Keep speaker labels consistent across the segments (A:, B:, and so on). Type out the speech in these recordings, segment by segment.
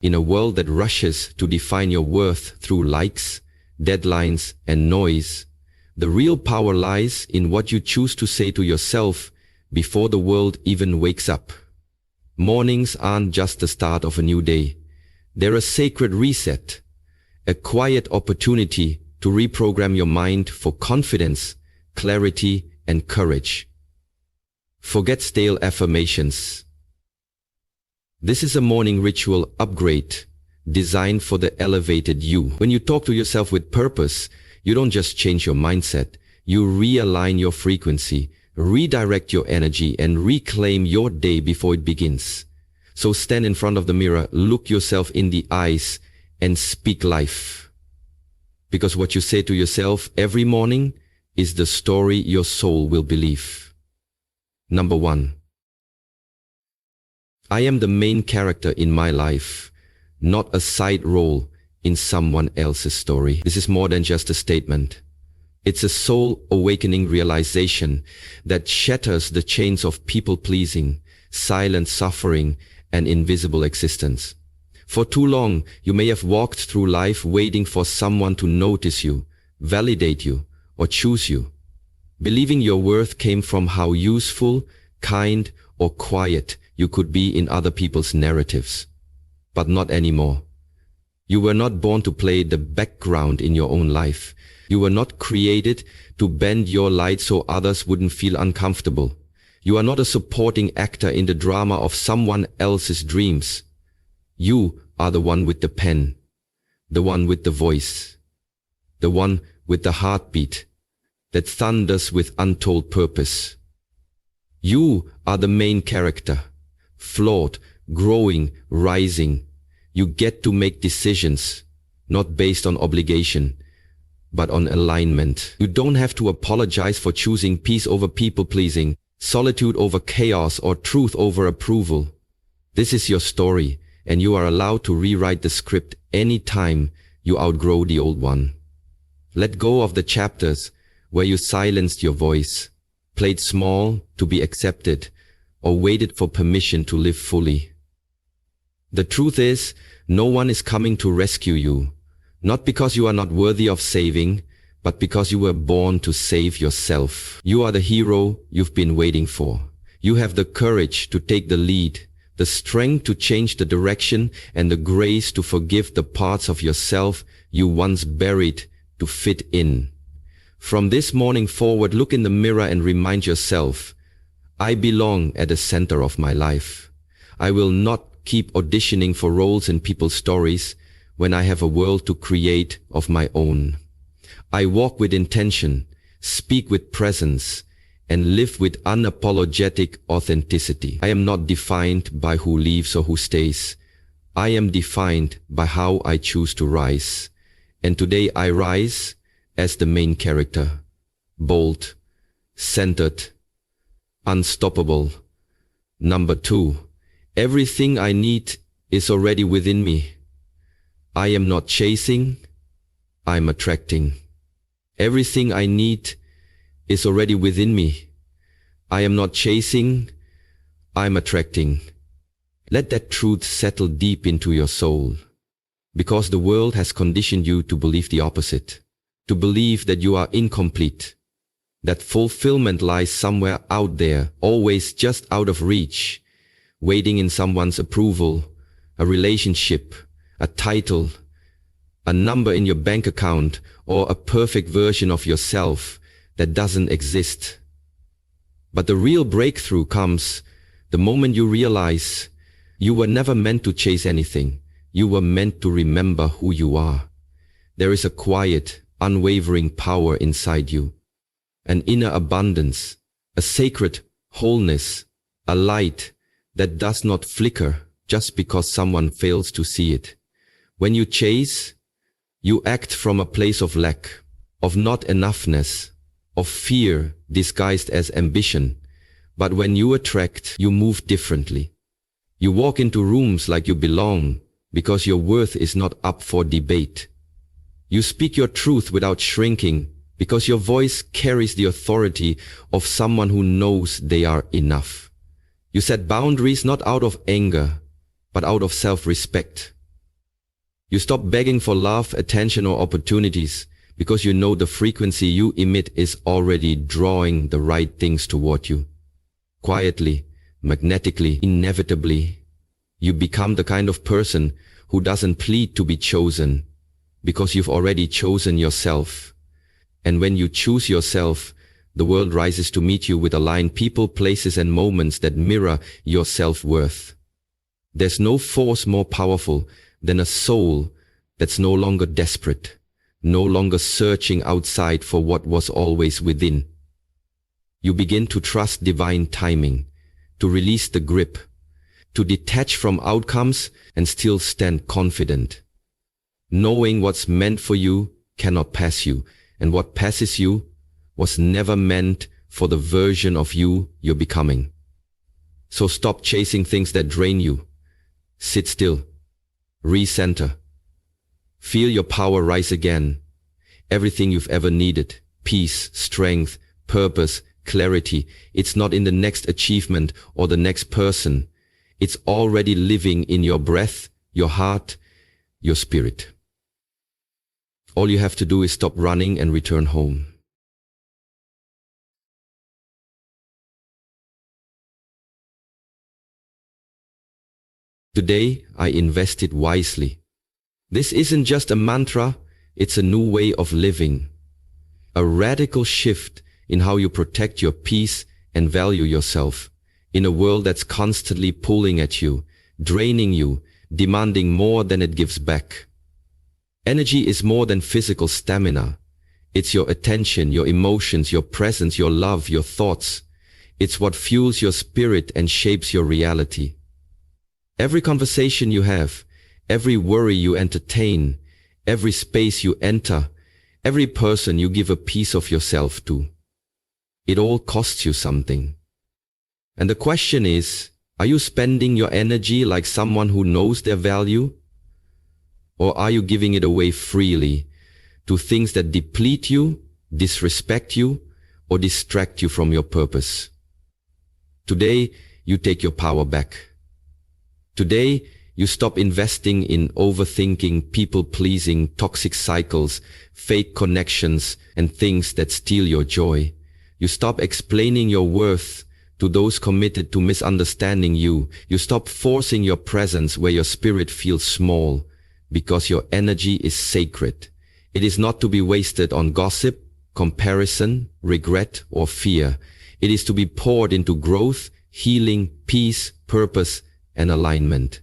A: In a world that rushes to define your worth through likes, deadlines, and noise, the real power lies in what you choose to say to yourself before the world even wakes up. Mornings aren't just the start of a new day. They're a sacred reset, a quiet opportunity to reprogram your mind for confidence, clarity, and courage. Forget stale affirmations. This is a morning ritual upgrade designed for the elevated you. When you talk to yourself with purpose, you don't just change your mindset, you realign your frequency, redirect your energy, and reclaim your day before it begins. So stand in front of the mirror, look yourself in the eyes, and speak life. Because what you say to yourself every morning is the story your soul will believe. Number 1. I am the main character in my life, not a side role in someone else's story. This is more than just a statement. It's a soul-awakening realization that shatters the chains of people-pleasing, silent suffering, and invisible existence. For too long, you may have walked through life waiting for someone to notice you, validate you, or choose you, believing your worth came from how useful, kind, or quiet you could be in other people's narratives. But not anymore. You were not born to play the background in your own life. You were not created to bend your light so others wouldn't feel uncomfortable. You are not a supporting actor in the drama of someone else's dreams. You are the one with the pen, the one with the voice, the one with the heartbeat that thunders with untold purpose. You are the main character, flawed, growing, rising. You get to make decisions, not based on obligation, but on alignment. You don't have to apologize for choosing peace over people-pleasing, solitude over chaos, or truth over approval. This is your story, and you are allowed to rewrite the script anytime you outgrow the old one. Let go of the chapters where you silenced your voice, played small to be accepted, or waited for permission to live fully. The truth is, no one is coming to rescue you, not because you are not worthy of saving, but because you were born to save yourself. You are the hero you've been waiting for. You have the courage to take the lead, the strength to change the direction, and the grace to forgive the parts of yourself you once buried to fit in. From this morning forward, look in the mirror and remind yourself, I belong at the center of my life. I will not keep auditioning for roles in people's stories when I have a world to create of my own. I walk with intention, speak with presence, and live with unapologetic authenticity. I am not defined by who leaves or who stays. I am defined by how I choose to rise. And today I rise as the main character, bold, centered, unstoppable. Number 2, everything I need is already within me. I am not chasing, I'm attracting. Everything I need is already within me. I am not chasing, I'm attracting. Let that truth settle deep into your soul, because the world has conditioned you to believe the opposite, to believe that you are incomplete, that fulfillment lies somewhere out there, always just out of reach, waiting in someone's approval, a relationship, a title, a number in your bank account, or a perfect version of yourself that doesn't exist. But the real breakthrough comes the moment you realize you were never meant to chase anything. You were meant to remember who you are. There is a quiet, unwavering power inside you, an inner abundance, a sacred wholeness, a light that does not flicker just because someone fails to see it. When you chase, you act from a place of lack, of not enoughness, of fear disguised as ambition. But when you attract, you move differently. You walk into rooms like you belong, because your worth is not up for debate. You speak your truth without shrinking, because your voice carries the authority of someone who knows they are enough. You set boundaries not out of anger, but out of self-respect, You stop begging for love, attention, or opportunities because you know the frequency you emit is already drawing the right things toward you. Quietly, magnetically, inevitably, you become the kind of person who doesn't plead to be chosen because you've already chosen yourself. And when you choose yourself, the world rises to meet you with aligned people, places, and moments that mirror your self-worth. There's no force more powerful than a soul that's no longer desperate, no longer searching outside for what was always within. You begin to trust divine timing, to release the grip, to detach from outcomes and still stand confident. Knowing what's meant for you cannot pass you, and what passes you was never meant for the version of you you're becoming. So stop chasing things that drain you. Sit still. Recenter. Feel your power rise again. Everything you've ever needed, peace, strength, purpose, clarity, it's not in the next achievement or the next person. It's already living in your breath, your heart, your spirit. All you have to do is stop running and return home. Today, I invested wisely. This isn't just a mantra, it's a new way of living. A radical shift in how you protect your peace and value yourself in a world that's constantly pulling at you, draining you, demanding more than it gives back. Energy is more than physical stamina. It's your attention, your emotions, your presence, your love, your thoughts. It's what fuels your spirit and shapes your reality. Every conversation you have, every worry you entertain, every space you enter, every person you give a piece of yourself to, it all costs you something. And the question is, are you spending your energy like someone who knows their value? Or are you giving it away freely to things that deplete you, disrespect you, or distract you from your purpose? Today, you take your power back. Today, you stop investing in overthinking, people-pleasing, toxic cycles, fake connections, and things that steal your joy. You stop explaining your worth to those committed to misunderstanding you. You stop forcing your presence where your spirit feels small, because your energy is sacred. It is not to be wasted on gossip, comparison, regret, or fear. It is to be poured into growth, healing, peace, purpose, and alignment.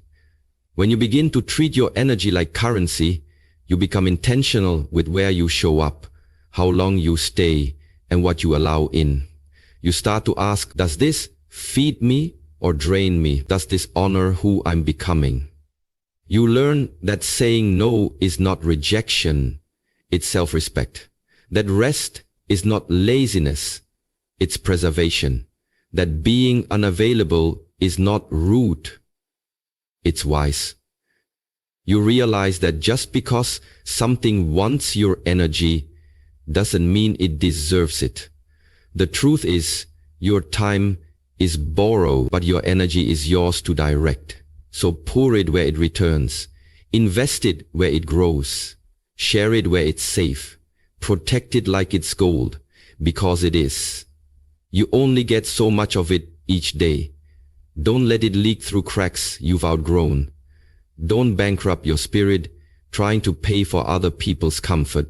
A: When you begin to treat your energy like currency, you become intentional with where you show up, how long you stay, and what you allow in. You start to ask, does this feed me or drain me? Does this honor who I'm becoming? You learn that saying no is not rejection, it's self-respect. That rest is not laziness, it's preservation. That being unavailable is not rude, it's wise. You realize that just because something wants your energy doesn't mean it deserves it. The truth is, your time is borrowed, but your energy is yours to direct. So pour it where it returns. Invest it where it grows. Share it where it's safe. Protect it like it's gold, because it is. You only get so much of it each day. Don't let it leak through cracks you've outgrown. Don't bankrupt your spirit trying to pay for other people's comfort.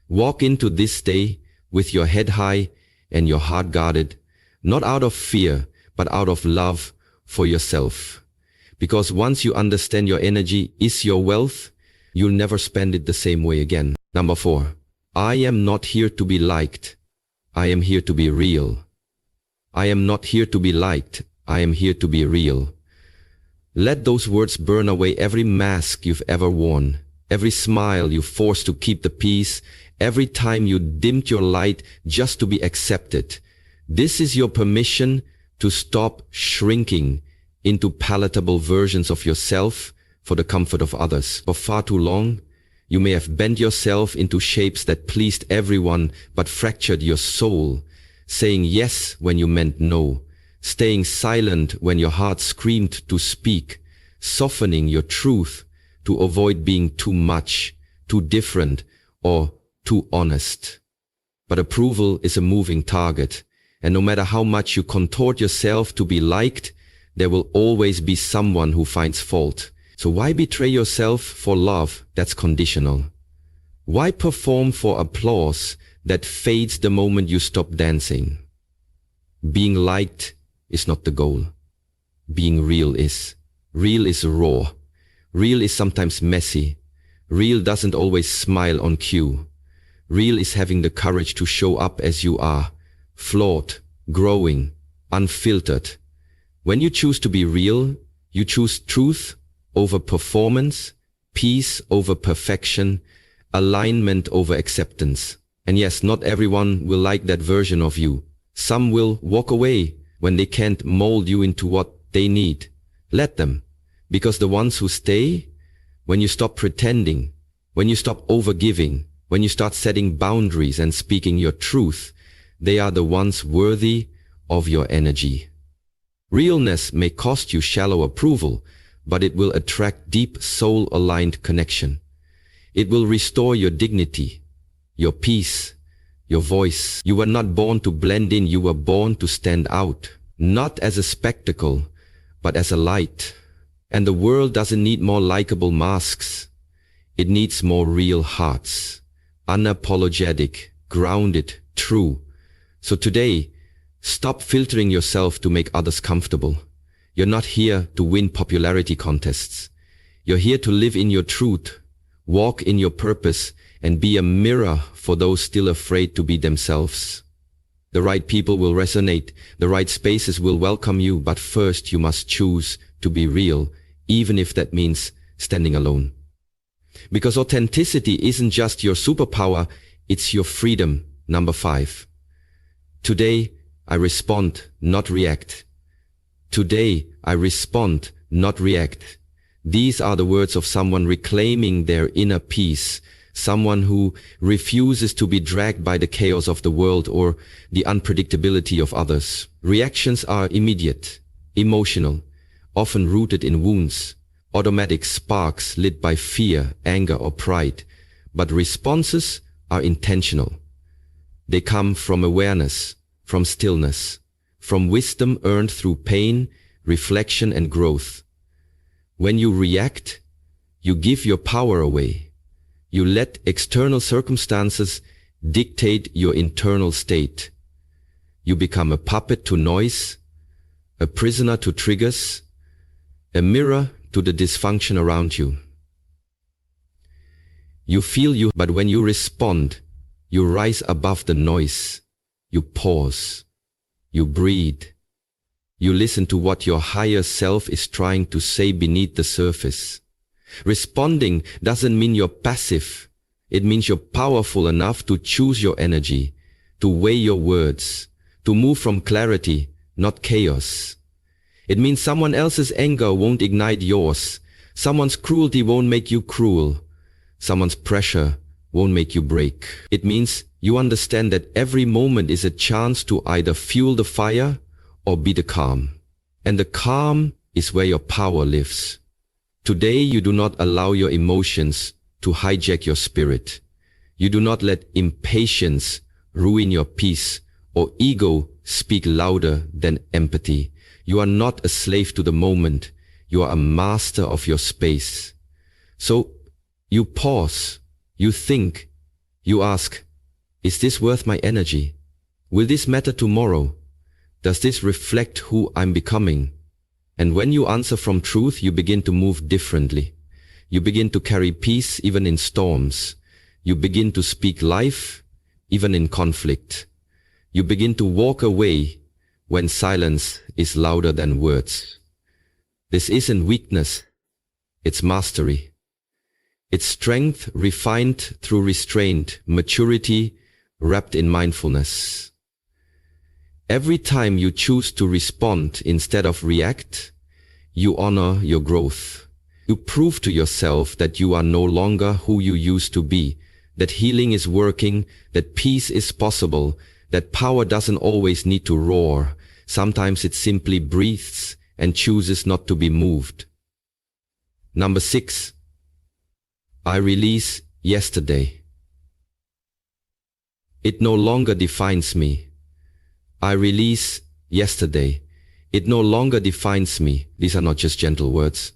A: Walk into this day with your head high and your heart guarded, not out of fear, but out of love for yourself. Because once you understand your energy is your wealth, you'll never spend it the same way again. Number 4, I am not here to be liked. I am here to be real. I am not here to be liked. I am here to be real. Let those words burn away every mask you've ever worn, every smile you forced to keep the peace, every time you dimmed your light just to be accepted. This is your permission to stop shrinking into palatable versions of yourself for the comfort of others. For far too long, you may have bent yourself into shapes that pleased everyone but fractured your soul, saying yes when you meant no, staying silent when your heart screamed to speak, softening your truth to avoid being too much, too different, or too honest. But approval is a moving target, and no matter how much you contort yourself to be liked, there will always be someone who finds fault. So why betray yourself for love that's conditional? Why perform for applause that fades the moment you stop dancing? Being liked is not the goal. Being real is. Real is raw. Real is sometimes messy. Real doesn't always smile on cue. Real is having the courage to show up as you are, flawed, growing, unfiltered. When you choose to be real, you choose truth over performance, peace over perfection, alignment over acceptance. And yes, not everyone will like that version of you. Some will walk away when they can't mold you into what they need. Let them. Because the ones who stay, when you stop pretending, when you stop overgiving, when you start setting boundaries and speaking your truth, they are the ones worthy of your energy. Realness may cost you shallow approval, but it will attract deep soul-aligned connection. It will restore your dignity, your peace, your voice. You were not born to blend in, you were born to stand out, not as a spectacle, but as a light. And the world doesn't need more likable masks. It needs more real hearts, unapologetic, grounded, true. So today, stop filtering yourself to make others comfortable. You're not here to win popularity contests. You're here to live in your truth, walk in your purpose, and be a mirror for those still afraid to be themselves. The right people will resonate, the right spaces will welcome you, but first you must choose to be real, even if that means standing alone. Because authenticity isn't just your superpower, it's your freedom. Number 5. Today, I respond, not react. Today, I respond, not react. These are the words of someone reclaiming their inner peace, someone who refuses to be dragged by the chaos of the world or the unpredictability of others. Reactions are immediate, emotional, often rooted in wounds, automatic sparks lit by fear, anger, or pride. But responses are intentional. They come from awareness, from stillness, from wisdom earned through pain, reflection, and growth. When you react, you give your power away. You let external circumstances dictate your internal state. You become a puppet to noise, a prisoner to triggers, a mirror to the dysfunction around you. You feel you, but when you respond, you rise above the noise. You pause. You breathe. You listen to what your higher self is trying to say beneath the surface. Responding doesn't mean you're passive. It means you're powerful enough to choose your energy, to weigh your words, to move from clarity, not chaos. It means someone else's anger won't ignite yours. Someone's cruelty won't make you cruel. Someone's pressure won't make you break. It means you understand that every moment is a chance to either fuel the fire or be the calm. And the calm is where your power lives. Today you do not allow your emotions to hijack your spirit. You do not let impatience ruin your peace or ego speak louder than empathy. You are not a slave to the moment. You are a master of your space. So you pause, you think, you ask, is this worth my energy? Will this matter tomorrow? Does this reflect who I'm becoming? And when you answer from truth, you begin to move differently. You begin to carry peace even in storms. You begin to speak life even in conflict. You begin to walk away when silence is louder than words. This isn't weakness, it's mastery. It's strength refined through restraint, maturity wrapped in mindfulness. Every time you choose to respond instead of react, you honor your growth. You prove to yourself that you are no longer who you used to be, that healing is working, that peace is possible, that power doesn't always need to roar. Sometimes it simply breathes and chooses not to be moved. Number 6, I release yesterday. It no longer defines me. I release yesterday. It no longer defines me. These are not just gentle words.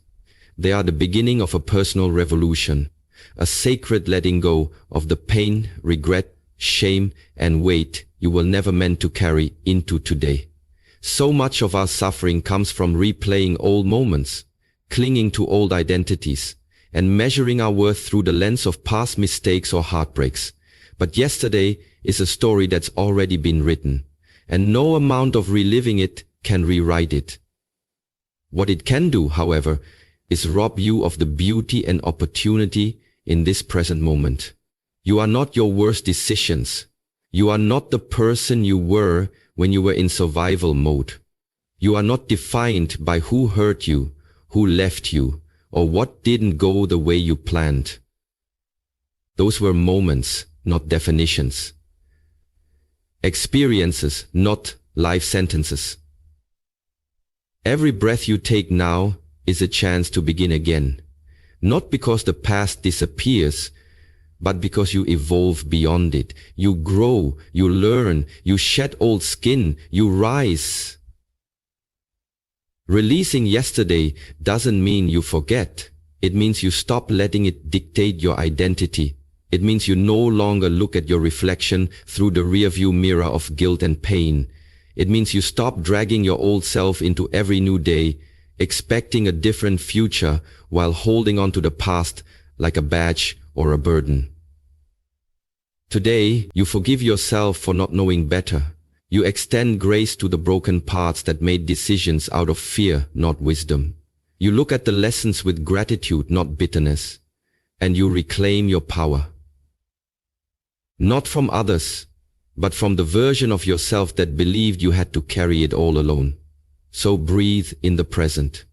A: They are the beginning of a personal revolution, a sacred letting go of the pain, regret, shame, and weight you were never meant to carry into today. So much of our suffering comes from replaying old moments, clinging to old identities, and measuring our worth through the lens of past mistakes or heartbreaks. But yesterday is a story that's already been written, and no amount of reliving it can rewrite it. What it can do, however, is rob you of the beauty and opportunity in this present moment. You are not your worst decisions. You are not the person you were when you were in survival mode. You are not defined by who hurt you, who left you, or what didn't go the way you planned. Those were moments, not definitions. Experiences, not life sentences. Every breath you take now is a chance to begin again. Not because the past disappears, but because you evolve beyond it. You grow, you learn, you shed old skin, you rise. Releasing yesterday doesn't mean you forget. It means you stop letting it dictate your identity. It means you no longer look at your reflection through the rearview mirror of guilt and pain. It means you stop dragging your old self into every new day, expecting a different future while holding on to the past like a badge or a burden. Today, you forgive yourself for not knowing better. You extend grace to the broken parts that made decisions out of fear, not wisdom. You look at the lessons with gratitude, not bitterness. And you reclaim your power. Not from others, but from the version of yourself that believed you had to carry it all alone. So breathe in the present.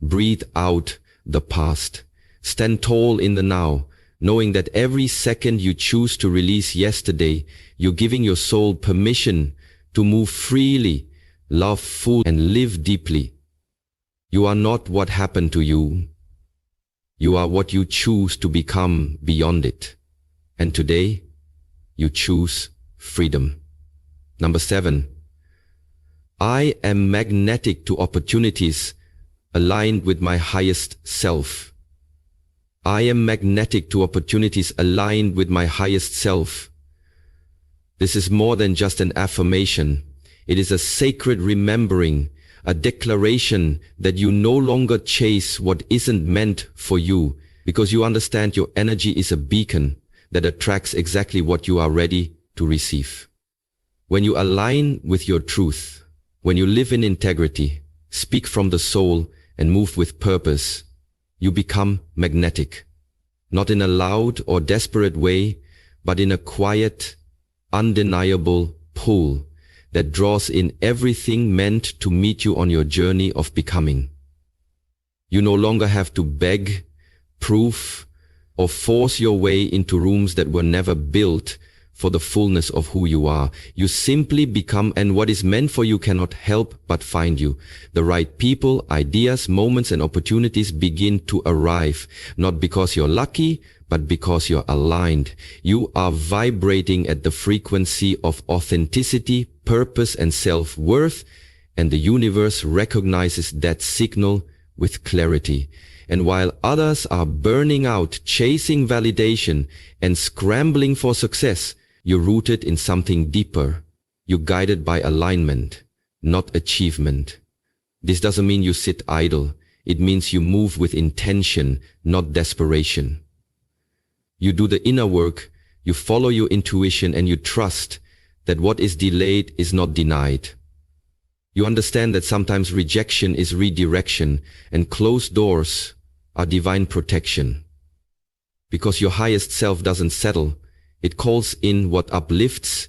A: Breathe out the past. Stand tall in the now, knowing that every second you choose to release yesterday, you're giving your soul permission to move freely, love fully, and live deeply. You are not what happened to you. You are what you choose to become beyond it. And today, you choose freedom. Number 7. I am magnetic to opportunities aligned with my highest self. I am magnetic to opportunities aligned with my highest self. This is more than just an affirmation. It is a sacred remembering, a declaration that you no longer chase what isn't meant for you, because you understand your energy is a beacon that attracts exactly what you are ready to receive. When you align with your truth, when you live in integrity, speak from the soul, and move with purpose, you become magnetic. Not in a loud or desperate way, but in a quiet, undeniable pull that draws in everything meant to meet you on your journey of becoming. You no longer have to beg, prove, or force your way into rooms that were never built for the fullness of who you are. You simply become, and what is meant for you cannot help but find you. The right people, ideas, moments, and opportunities begin to arrive, not because you're lucky, but because you're aligned. You are vibrating at the frequency of authenticity, purpose, and self-worth, and the universe recognizes that signal with clarity. And while others are burning out, chasing validation, and scrambling for success, you're rooted in something deeper. You're guided by alignment, not achievement. This doesn't mean you sit idle. It means you move with intention, not desperation. You do the inner work, you follow your intuition, and you trust that what is delayed is not denied. You understand that sometimes rejection is redirection, and closed doors are divine protection. Because your highest self doesn't settle, it calls in what uplifts,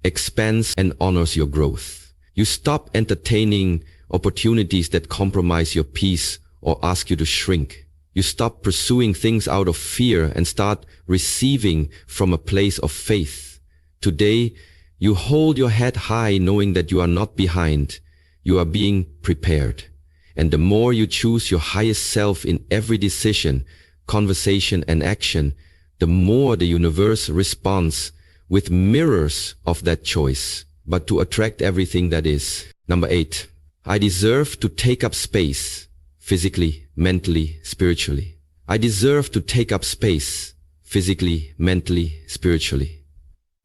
A: expands, and honors your growth. You stop entertaining opportunities that compromise your peace or ask you to shrink. You stop pursuing things out of fear and start receiving from a place of faith. Today, you hold your head high knowing that you are not behind. You are being prepared. And the more you choose your highest self in every decision, conversation and action, the more the universe responds with mirrors of that choice, but to attract everything that is. Number 8, I deserve to take up space, physically, mentally, spiritually. I deserve to take up space, physically, mentally, spiritually.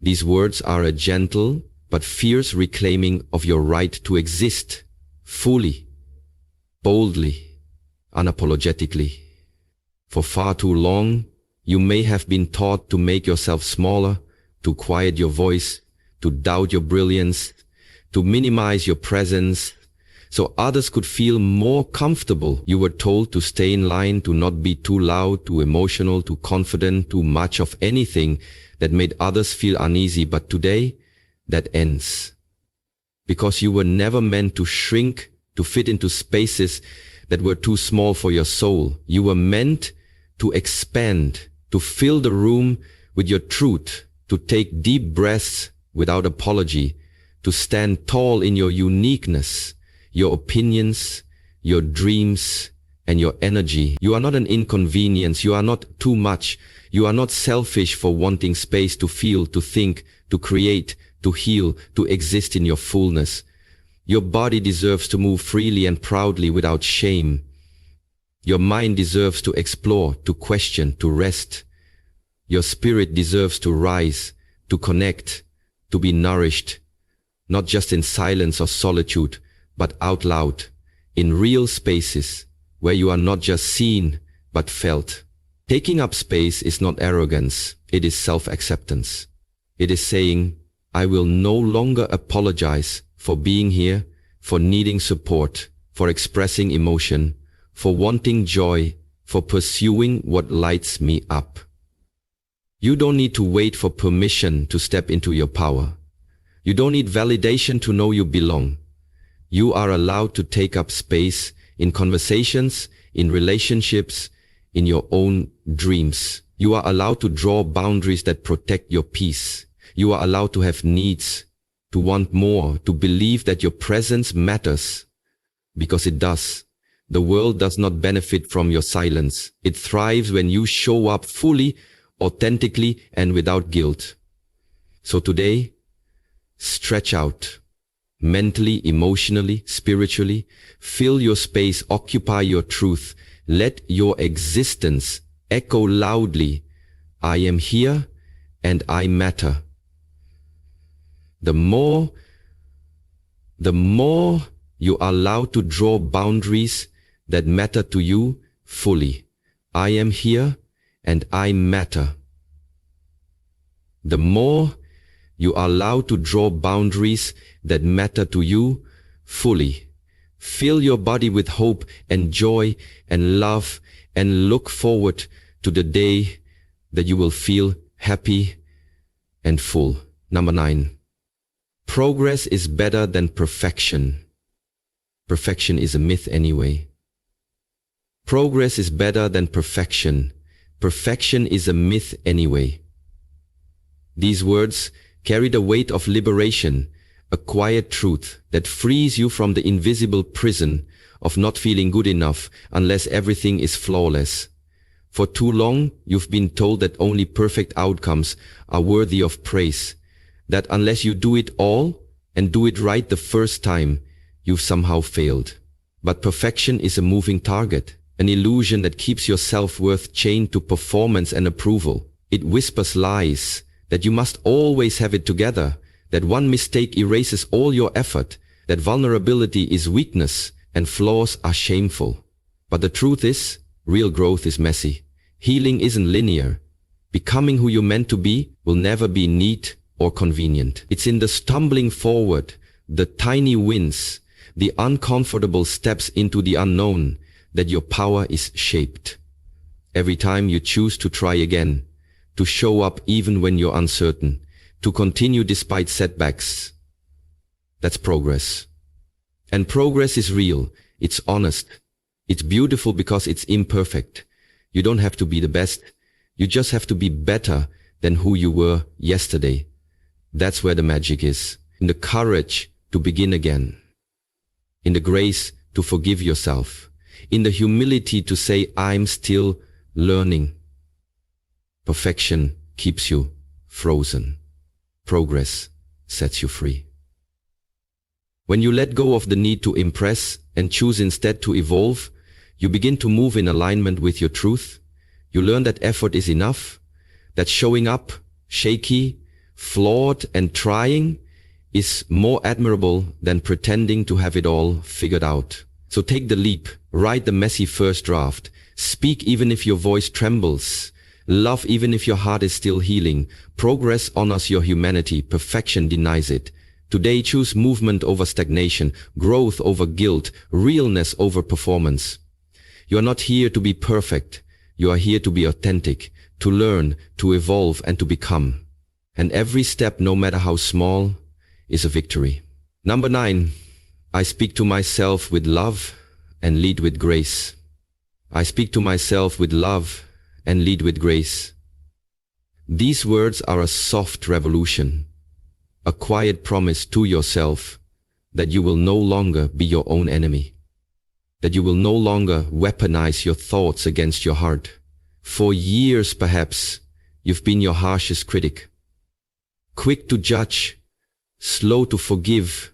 A: These words are a gentle but fierce reclaiming of your right to exist, fully, boldly, unapologetically. For far too long, you may have been taught to make yourself smaller, to quiet your voice, to doubt your brilliance, to minimize your presence, so others could feel more comfortable. You were told to stay in line, to not be too loud, too emotional, too confident, too much of anything that made others feel uneasy. But today, that ends. Because you were never meant to shrink, to fit into spaces that were too small for your soul. You were meant to expand, to fill the room with your truth, to take deep breaths without apology, to stand tall in your uniqueness, your opinions, your dreams, and your energy. You are not an inconvenience. You are not too much. You are not selfish for wanting space to feel, to think, to create, to heal, to exist in your fullness. Your body deserves to move freely and proudly without shame. Your mind deserves to explore, to question, to rest. Your spirit deserves to rise, to connect, to be nourished, not just in silence or solitude, but out loud, in real spaces where you are not just seen, but felt. Taking up space is not arrogance, it is self-acceptance. It is saying, I will no longer apologize for being here, for needing support, for expressing emotion, for wanting joy, for pursuing what lights me up. You don't need to wait for permission to step into your power. You don't need validation to know you belong. You are allowed to take up space in conversations, in relationships, in your own dreams. You are allowed to draw boundaries that protect your peace. You are allowed to have needs, to want more, to believe that your presence matters, because it does. The world does not benefit from your silence. It thrives when you show up fully, authentically, and without guilt. So today, stretch out. Mentally, emotionally, spiritually, fill your space, occupy your truth. Let your existence echo loudly. I am here and I matter. The more you are allowed to draw boundaries that matter to you fully. I am here and I matter. The more you are allowed to draw boundaries that matter to you fully. Fill your body with hope and joy and love and look forward to the day that you will feel happy and full. Number 9. Progress is better than perfection. Perfection is a myth anyway. Progress is better than perfection. Perfection is a myth anyway. These words carry the weight of liberation, a quiet truth that frees you from the invisible prison of not feeling good enough unless everything is flawless. For too long, you've been told that only perfect outcomes are worthy of praise, that unless you do it all and do it right the first time, you've somehow failed. But perfection is a moving target, an illusion that keeps your self-worth chained to performance and approval. It whispers lies, that you must always have it together, that one mistake erases all your effort, that vulnerability is weakness and flaws are shameful. But the truth is, real growth is messy. Healing isn't linear. Becoming who you're meant to be will never be neat or convenient. It's in the stumbling forward, the tiny wins, the uncomfortable steps into the unknown, that your power is shaped. Every time you choose to try again, to show up even when you're uncertain, to continue despite setbacks, that's progress. And progress is real, it's honest, it's beautiful because it's imperfect. You don't have to be the best, you just have to be better than who you were yesterday. That's where the magic is, in the courage to begin again, in the grace to forgive yourself, in the humility to say, I'm still learning. Perfection keeps you frozen. Progress sets you free. When you let go of the need to impress and choose instead to evolve, you begin to move in alignment with your truth. You learn that effort is enough, that showing up, shaky, flawed, and trying is more admirable than pretending to have it all figured out. So take the leap, write the messy first draft, speak even if your voice trembles, love even if your heart is still healing. Progress honors your humanity, perfection denies it. Today choose movement over stagnation, growth over guilt, realness over performance. You are not here to be perfect. You are here to be authentic, to learn, to evolve, and to become. And every step, no matter how small, is a victory. Number 9, I speak to myself with love and lead with grace. I speak to myself with love and lead with grace. These words are a soft revolution, a quiet promise to yourself that you will no longer be your own enemy, that you will no longer weaponize your thoughts against your heart. For years, perhaps, you've been your harshest critic, quick to judge, slow to forgive,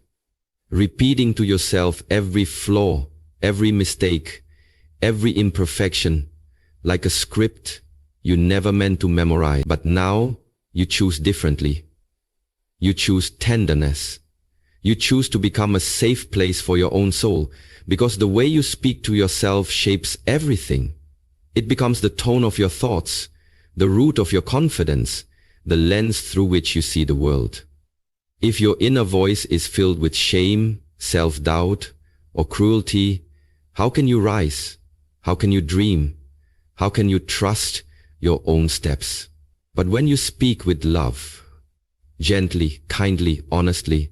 A: repeating to yourself every flaw, every mistake, every imperfection, like a script you never meant to memorize. But now you choose differently. You choose tenderness. You choose to become a safe place for your own soul, because the way you speak to yourself shapes everything. It becomes the tone of your thoughts, the root of your confidence, the lens through which you see the world. If your inner voice is filled with shame, self-doubt, or cruelty, how can you rise? How can you dream? How can you trust your own steps? But when you speak with love, gently, kindly, honestly,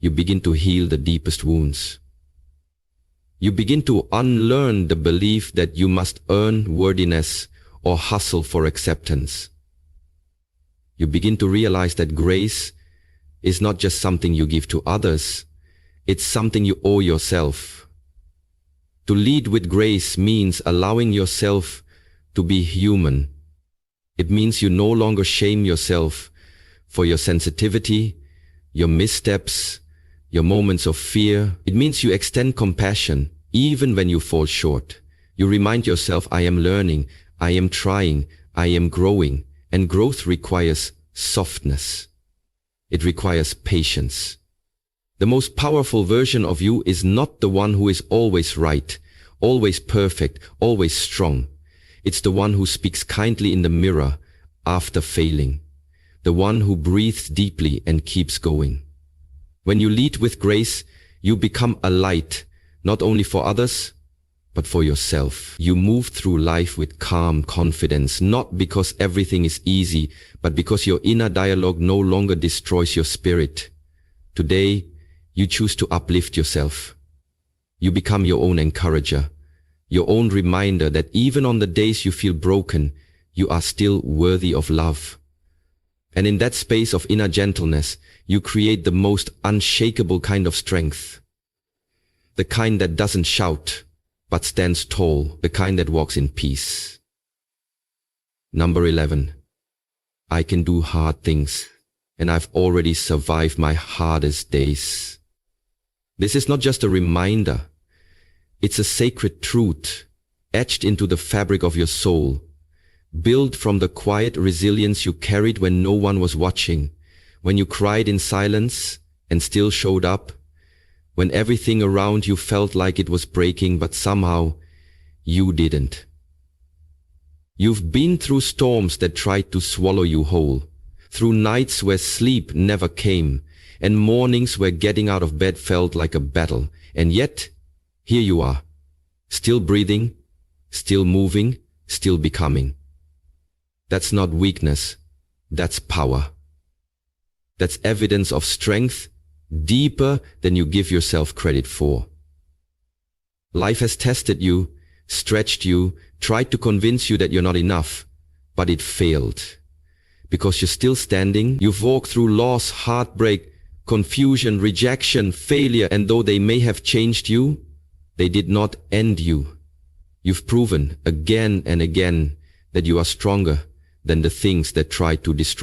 A: you begin to heal the deepest wounds. You begin to unlearn the belief that you must earn worthiness or hustle for acceptance. You begin to realize that grace is not just something you give to others, it's something you owe yourself. To lead with grace means allowing yourself to be human. It means you no longer shame yourself for your sensitivity, your missteps, your moments of fear. It means you extend compassion even when you fall short. You remind yourself, I am learning, I am trying, I am growing, and growth requires softness. It requires patience. The most powerful version of you is not the one who is always right, always perfect, always strong. It's the one who speaks kindly in the mirror after failing, the one who breathes deeply and keeps going. When you lead with grace, you become a light, not only for others, but for yourself. You move through life with calm confidence, not because everything is easy, but because your inner dialogue no longer destroys your spirit. Today, you choose to uplift yourself. You become your own encourager, your own reminder that even on the days you feel broken, you are still worthy of love. And in that space of inner gentleness, you create the most unshakable kind of strength. The kind that doesn't shout, but stands tall, the kind that walks in peace. Number 11. I can do hard things, and I've already survived my hardest days. This is not just a reminder. It's a sacred truth, etched into the fabric of your soul, built from the quiet resilience you carried when no one was watching, when you cried in silence and still showed up, when everything around you felt like it was breaking, but somehow you didn't. You've been through storms that tried to swallow you whole, through nights where sleep never came, and mornings where getting out of bed felt like a battle. And yet, here you are, still breathing, still moving, still becoming. That's not weakness, that's power. That's evidence of strength deeper than you give yourself credit for. Life has tested you, stretched you, tried to convince you that you're not enough, but it failed. Because you're still standing, you've walked through loss, heartbreak, confusion, rejection, failure, and though they may have changed you, they did not end you. You've proven again and again that you are stronger than the things that try to destroy